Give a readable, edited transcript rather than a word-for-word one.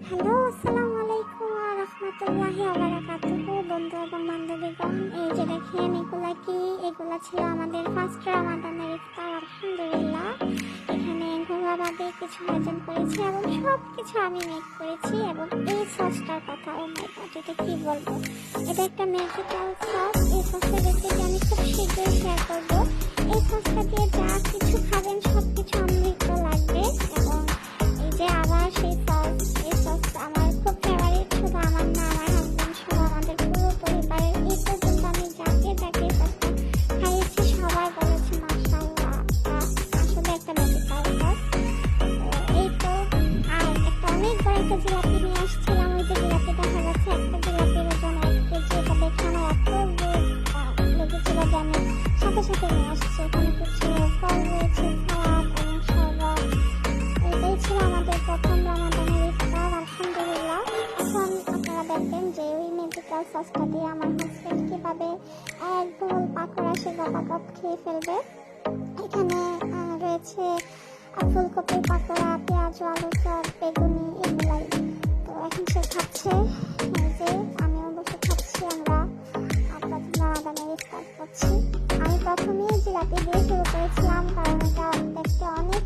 Hello, আসসালামু আলাইকুম ওয়া রাহমাতুল্লাহি ওয়া বারাকাতুহু। বন্ধু এবং বান্ধবীগণ, এই যে দেখেন এগুলা ছিল আমাদের ফার্স্ট রমাদানের ইফতার। আলহামদুলিল্লাহ, এখানে ঘরোয়াভাবে কিছু আয়োজন করেছি এবং সব কিছু আমি মেক করেছি। এবং এই সসটার কথা, ও মাই গড, এটা কি বলবো, এটা একটা ম্যাজিক্যাল সস। এই সসের রেসিপি আমি খুব শীঘ্রই শেয়ার করবো। এই সসটা দিয়ে যা কিছু খাবেন সব কিছু অমৃত লাগবে। এবং এই যে আবার সেই সস, এই সসটা আমার খুব ফেভারিট। শুধু আমার না, আমার হাজবেন্ড সহ আমাদের পুরো পরিবারের। এই পর্যন্ত আমি যাকে যাকে সসটা খাইয়েছি সবাই বলেছে মাশাআল্লাহ, আসলে একটা ম্যাজিক্যাল সস। এই তো, আর একটা অনেক বড় একটা জিলাপি নিয়ে আসছিলাম। ওই যে জিলাপি দেখা যাচ্ছে, একটা জিলাপির ওজন 1 কেজি। এটা দেখে আমার এত লেগেছিল যে আমি সাথে সাথে নিয়ে আসছি। এখানে কিছু ফল রয়েছে, সালাদ এবং শরবত। এটাই ছিল আমাদের প্রথম রমাদানের ইফতার। আলহামদুলিল্লাহ, এখন আপনারা দেখবেন যে ওই ম্যাজিক্যাল সসটা দিয়ে আমার হাজবেন্ড কিভাবে এক বোল পাকোড়া সে গপাগপ খেয়ে ফেলবে। এখানে রয়েছে ফুলকপির পাকোড়া, পেঁয়াজ, আলু চপ, বেগুনি, এগুলাই। তো এখন সে খাচ্ছে, এই যে আমিও বসে খাচ্ছি। আমরা প্রথম রমাদানের ইফতার করছি। আমি প্রথমেই জিলাপি দিয়ে শুরু করেছিলাম, কারণ এটা দেখতে অনেক